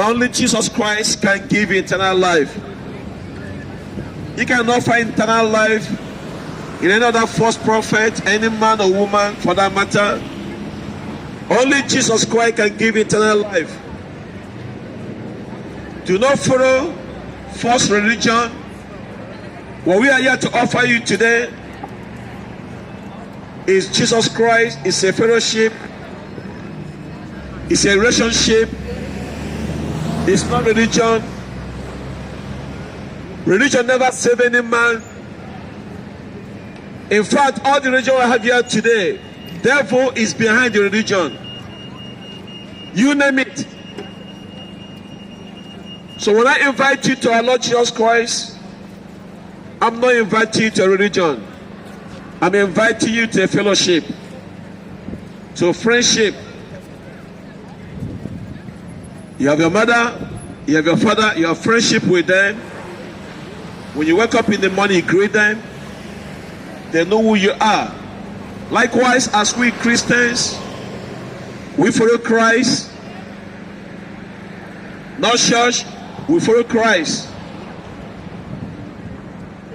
Only Jesus Christ can give eternal life. You cannot find eternal life in any other false prophet, any man or woman for that matter. Only Jesus Christ can give eternal life. Do not follow false religion. What we are here to offer you today is Jesus Christ. It's a fellowship. It's a relationship. It's not religion. Religion never saved any man. In fact, all the religion we have here today, devil is behind the religion. You name it. So when I invite you to our Lord Jesus Christ, I'm not inviting you to a religion. I'm inviting you to a fellowship, to a friendship. You have your mother, you have your father, you have friendship with them. When you wake up in the morning, you greet them. They know who you are. Likewise, as we Christians, we follow Christ. Not church, we follow Christ.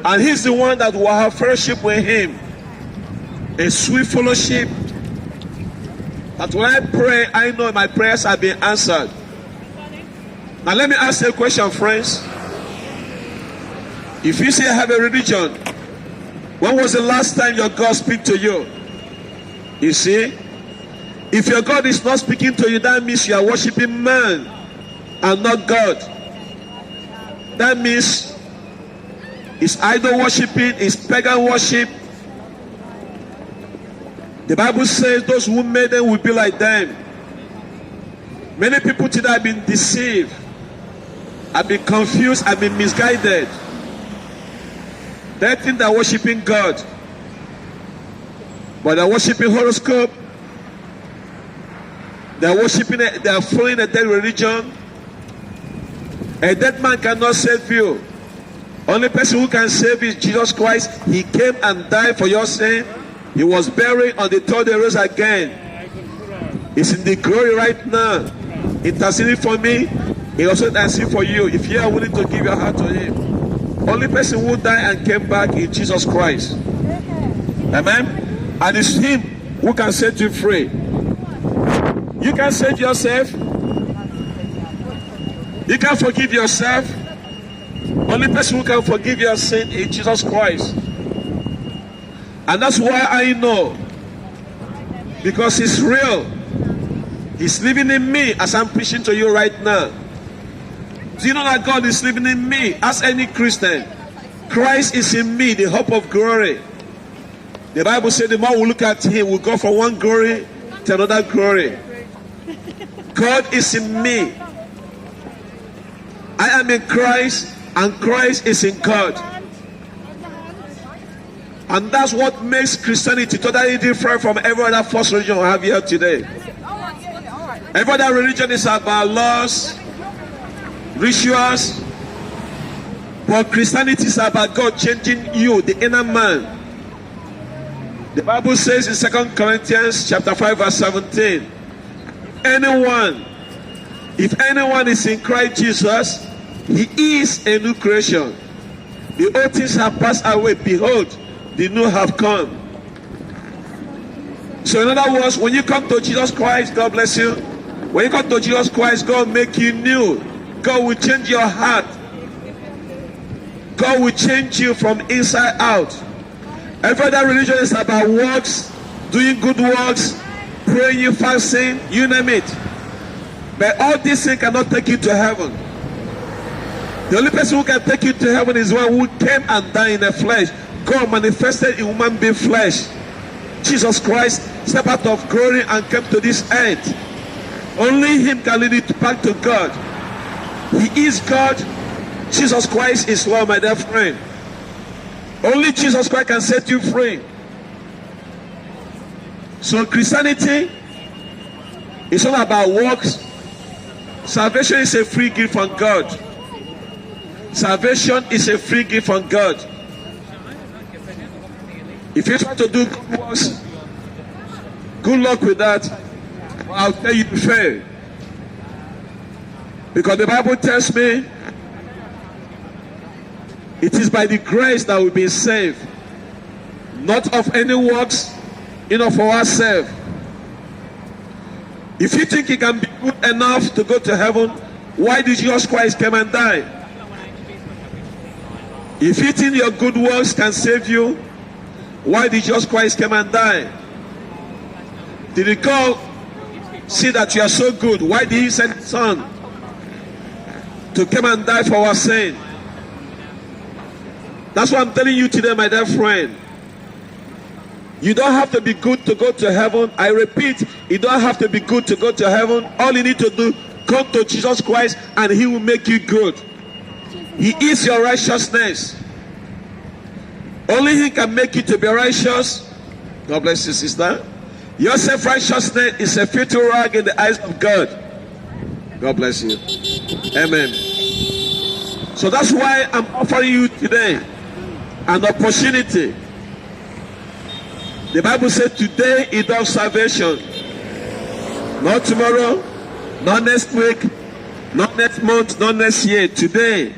And he's the one that will have fellowship with him. A sweet fellowship. That when I pray, I know my prayers have been answered. Now let me ask you a question, friends. If you say I have a religion, when was the last time your God speak to you? You see, if your God is not speaking to you, that means you are worshiping man and not God. That means it's idol worshiping, it's pagan worship. The Bible says those who made them will be like them. Many people today have been deceived, have been confused, have been misguided. They think they're worshiping God, but they're worshiping horoscope. They're worshiping, they are following a dead religion. A dead man cannot save you. Only person who can save is Jesus Christ. He came and died for your sin. He was buried, on the third day rose again. He's in the glory right now, interceding for me. He also interceding for you if you are willing to give your heart to him. Only person who died and came back is Jesus Christ. Amen. And it's him who can set you free. You can save yourself. You can forgive yourself. Only person who can forgive your sin is Jesus Christ. And that's why I know. Because he's real. He's living in me as I'm preaching to you right now. Do you know that God is living in me? As any Christian, Christ is in me, the hope of glory. The Bible says the more we look at him, we go from one glory to another glory. God is in me. I am in Christ, and Christ is in God. And that's what makes Christianity totally different from every other false religion we have here today. Every other religion is about laws, rituals, but Christianity is about God changing you, the inner man. The Bible says in 2 Corinthians chapter 5 verse 17, if anyone is in Christ Jesus, he is a new creation. The old things have passed away, behold, the new have come. So in other words, when you come to Jesus Christ, God bless you. When you come to Jesus Christ, God will make you new. God will change your heart. God will change you from inside out. Every other religion is about works, doing good works, praying, fasting, you name it. But all these things cannot take you to heaven. The only person who can take you to heaven is one who came and died in the flesh. God manifested in human being flesh. Jesus Christ stepped out of glory and came to this earth. Only him can lead you back to God. He is God. Jesus Christ is Lord, my dear friend. Only Jesus Christ can set you free. So Christianity is all about works. Salvation is a free gift from God. Salvation is a free gift from God. If you try to do good works, good luck with that. I'll tell you to fail. Because the Bible tells me it is by the grace that we've been saved, not of any works, for ourselves. If you think you can be good enough to go to heaven, why did Jesus Christ come and die? If you think your good works can save you, why did Jesus Christ come and die? Did he God see that you are so good? Why did he send his son to come and die for our sin? That's what I'm telling you today, my dear friend. You don't have to be good to go to heaven. I repeat, you don't have to be good to go to heaven. All you need to do, come to Jesus Christ and he will make you good. He is your righteousness. Only he can make you to be righteous. God bless you, sister. Your self-righteousness is a filthy rag in the eyes of God. God bless you. Amen. So that's why I'm offering you today an opportunity. The Bible says today is of salvation. Not tomorrow, not next week, not next month, not next year. Today.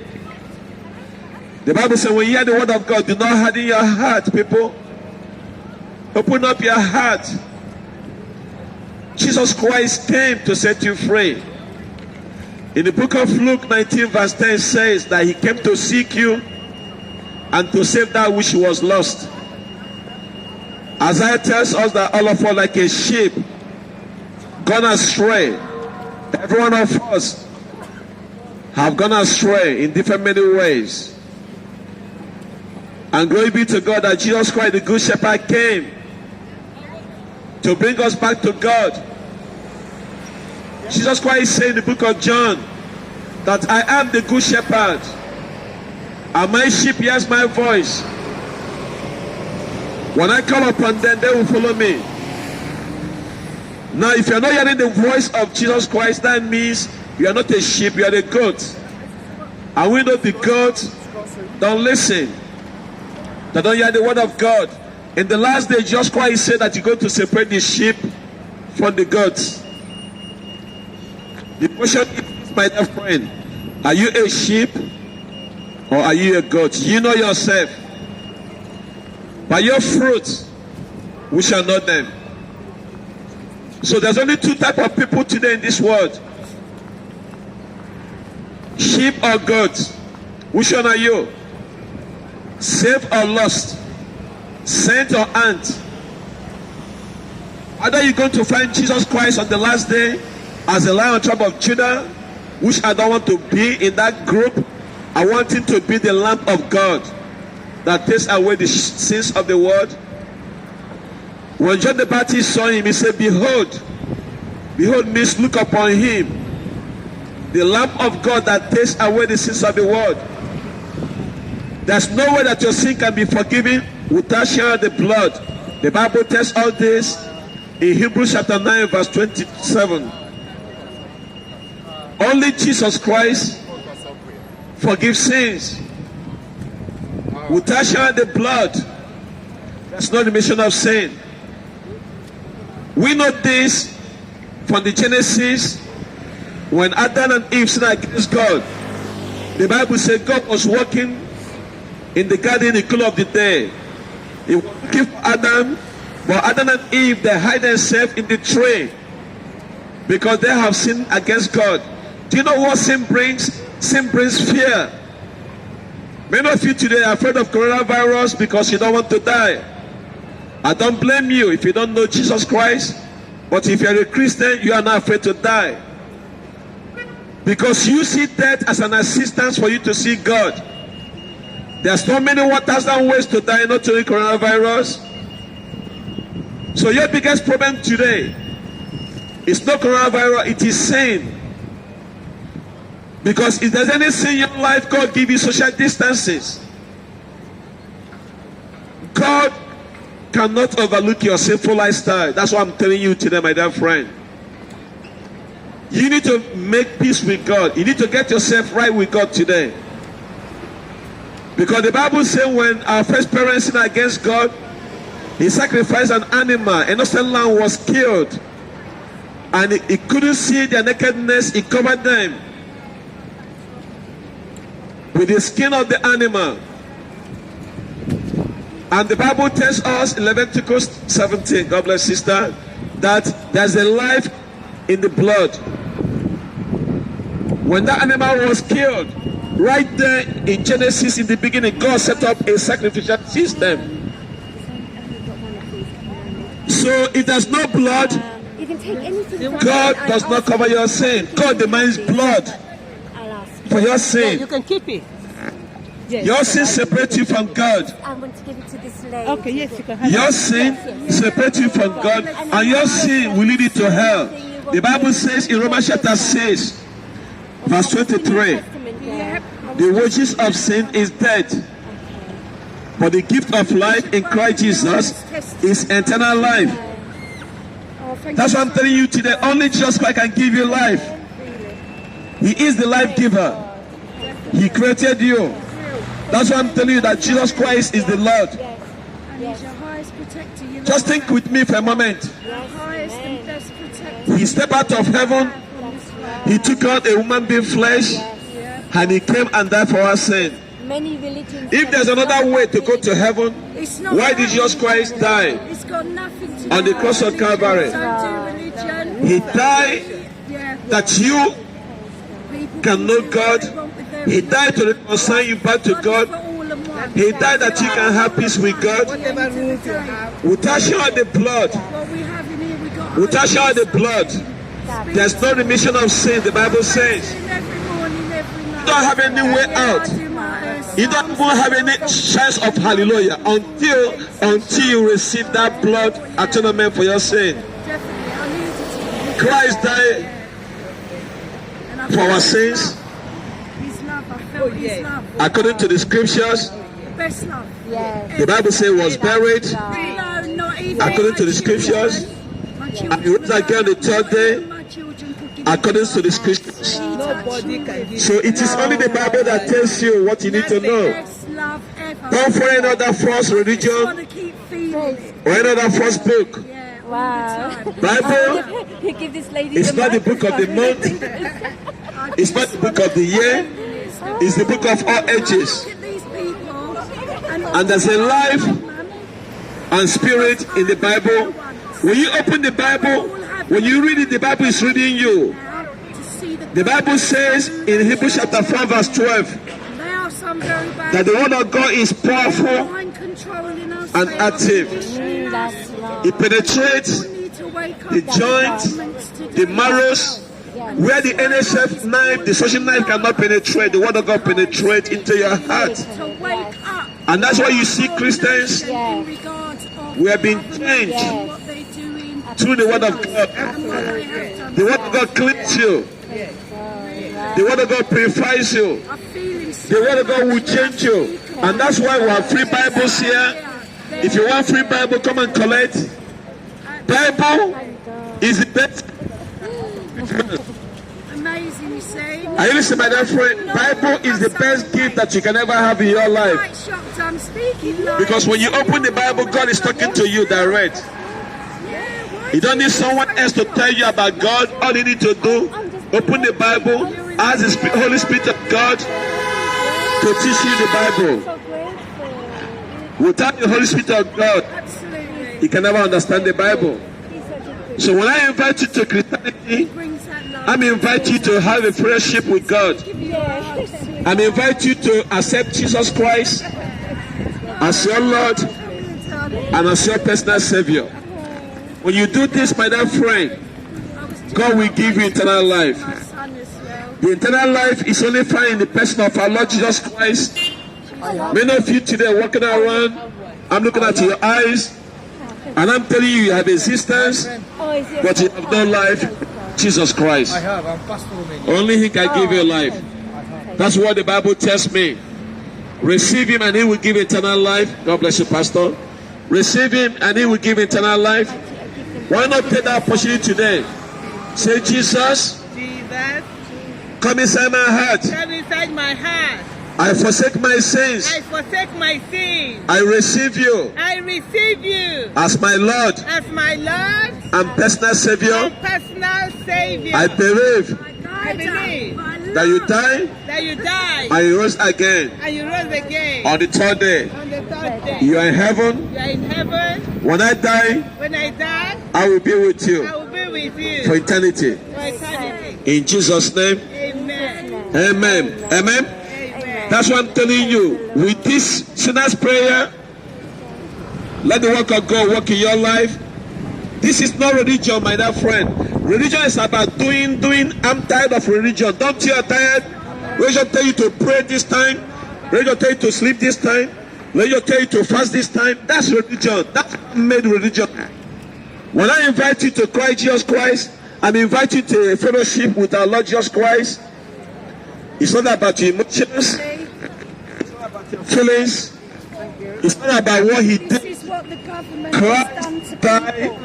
The Bible says when you hear the word of God, do not harden your heart, people. Open up your heart. Jesus Christ came to set you free. In the book of Luke 19 verse 10 says that he came to seek you and to save that which was lost. Isaiah tells us that all of us like a sheep gone astray. Every one of us have gone astray in different many ways. And glory be to God that Jesus Christ the Good Shepherd came to bring us back to God. Jesus Christ said in the book of John that I am the Good Shepherd and my sheep hears my voice. When I call upon them, they will follow me. Now, if you're not hearing the voice of Jesus Christ, that means you are not a sheep, you are a goat. And we know the goat don't listen. They don't hear the word of God. In the last day, Jesus Christ said that you're going to separate the sheep from the goats. The question is, my dear friend, are you a sheep or are you a goat? You know yourself. By your fruits, we shall know them. So there's only two types of people today in this world. Sheep or goats. Which one are you? Saved or lost? Saint or ant? Are you going to find Jesus Christ on the last day as the Lion tribe of Judah, which I don't want to be in that group? I want him to be the Lamb of God that takes away the sins of the world. When John the Baptist saw him, he said, behold. Behold means look upon him, the Lamb of God that takes away the sins of the world. There's no way that your sin can be forgiven without sharing the blood. The Bible tells all this in Hebrews chapter 9 verse 27. Only Jesus Christ forgives sins. Without sharing the blood, there's no remission of sin. We know this from the Genesis when Adam and Eve sinned against God. The Bible said God was walking in the garden in the cool of the day. He was looking for Adam, but Adam and Eve, they hide themselves in the tree because they have sinned against God. Do you know what sin brings? Sin brings fear. Many of you today are afraid of coronavirus because you don't want to die. I don't blame you if you don't know Jesus Christ, but if you're a Christian, you are not afraid to die. Because you see death as an assistance for you to see God. There are so many 1,000 ways to die, not only coronavirus. So your biggest problem today is not coronavirus, it is sin. Because if there's any sin in your life, God give you social distances. God cannot overlook your sinful lifestyle. That's what I'm telling you today, my dear friend. You need to make peace with God. You need to get yourself right with God today. Because the Bible says when our first parents sinned against God, he sacrificed an animal. An innocent lamb was killed. And he couldn't see their nakedness. He covered them. with the skin of the animal. And the Bible tells us in Leviticus 17, God bless sister, that there's a life in the blood. When that animal was killed, right there in Genesis in the beginning, God set up a sacrificial system. So if there's no blood, You can take anything. God does not cover your sin. God demands blood for your Yeah, sin. you can keep it. Yes. Your sin separates you from God. I want to give it to this lady. Okay, yes, you can have Your it. sin separates you from God, and your sin will lead you to hell. The Bible says in Romans chapter 6, verse 23, the wages of sin is death, but the gift of life in Christ Jesus is eternal life. That's what I'm telling you today. Only Jesus Christ can give you life. He is the life giver. He created you. That's why I'm telling you that Jesus Christ is the Lord. And he's your highest protector. You Just think with me for a moment. your highest and best protector He stepped out of heaven. from this world. He took out a human being flesh, and he came and died for our sin. Many religions. If there's another way to go to heaven, It's not why did Jesus Christ die? It's got nothing to do On the with cross of religion. Calvary? Don't do religion. He died Yeah. that you People can know do what God. they want with their He died to reconcile you back to God is God. for all and one. He died that you can have peace with God. Whatever rules you have. Without showing the blood, What we have in here, we got without showing the blood, there's no remission of sin, the Bible says. every morning, every night. You don't have any way out. I do my You don't even have any chance of hallelujah until you receive that blood atonement for your sin. Definitely, I needed to. Christ died And I for our felt sins His love, I felt His love. according to the scriptures. The best love. Yes. The Bible says he was buried No, not even according to my the scriptures, children. My and children he rose again the third day my children could give according me to the scriptures. Nobody can give So it is only the Bible that tells you what you need to the know. best love ever. Don't follow any other false I religion want to keep feeling it. or any other false book. Yeah, Wow. all the time. Bible You give this lady is the not the book of the microphone. month. It's not the book of the year. It's the book of all ages. Look at these people. And there's a life and spirit in the Bible. When you open the Bible, when you read it, the Bible is reading you. To see The Bible says in Hebrews chapter 4 verse 12 there are some very bad that the word of God is powerful, mind controlling us. and They are active. conditioning us. That's love. it penetrates We need to wake up the to joint, moments the today. marrows, where the NHF knife, the social knife cannot penetrate. The word of God penetrates into your heart. To wake up. And that's why you see Christians, In regards of we have been government changed and what they're doing through the word of God. and what they have done. The word of God cleans you. The word of God purifies you. I feel him The word of God will change you. And that's why we have free Bibles here. If you want free Bible, come and collect. Bible is the best. amazing, you see. Are you listening, my dear friend? Bible is the best gift that you can ever have in your life. Quite shocked I'm speaking like Because when you open the Bible, God is talking to you direct. You don't need someone else to tell you about God. All you need to do, open the Bible, ask the Holy Spirit of God to teach you the Bible. So grateful. Without the Holy Spirit of God, absolutely you can never understand the Bible. He's such a good So when I invite you to Christianity, brings that love. I'm inviting you to have a friendship with God. yeah. I'm inviting you to accept Jesus Christ as your Lord and as your personal Savior. When you do this, my dear friend, God will give you eternal life. My son as well. The eternal life is only found in the person of our Lord Jesus Christ. Many of you today walking around, I'm looking at your eyes, and I'm telling you, you have existence, Oh, is it? but you have no life. Jesus Christ. I have. I'm Pastor Romania. Only He can give you life. That's what the Bible tells me. Receive Him and He will give eternal life. God bless you, Pastor. Receive Him and He will give eternal life. Why not take that opportunity today? Say, Jesus, Jesus, come inside my heart. come inside my heart. I forsake my sins. I forsake my sins. I receive you I receive you as my Lord as my Lord and personal Savior. and personal Savior. I believe I believe that you died that you died and you rose again and you rose again on the third day. on the third day. You are in heaven. You are in heaven. When I die, When I die, I will be with you I will be with you for eternity. for eternity. In Jesus' name, Amen. amen. Amen. Amen. That's what I'm telling you. With this sinner's prayer, let the work of God work in your life. This is not religion, my dear friend. Religion is about doing. I'm tired of religion. Don't you are tired? Religion tell you to pray this time. Religion tell you to sleep this time. Religion tell you to fast this time. That's religion. That's made religion. When I invite you to Christ Jesus Christ, I'm inviting you to a fellowship with our Lord Jesus Christ. It's not about your emotions. It's not about your feelings. It's not about what he This did. is what the government has done Christ to died people.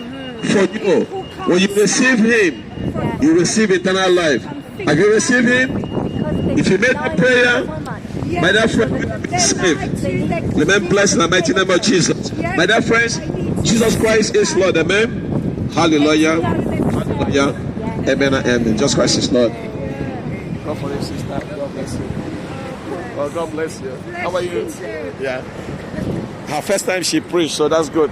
for you. When you receive him, you receive eternal life. Have you received him? If you made the prayer, my dear friend, you will be saved. Remain blessed in the mighty name of Jesus. My dear friends, Jesus Christ is Lord. Amen. Hallelujah. Hallelujah. Amen and amen. Jesus Christ is Lord. God for you, sister. God bless you. Oh, God bless you. How are you? Yeah. Her first time she preached, so that's good.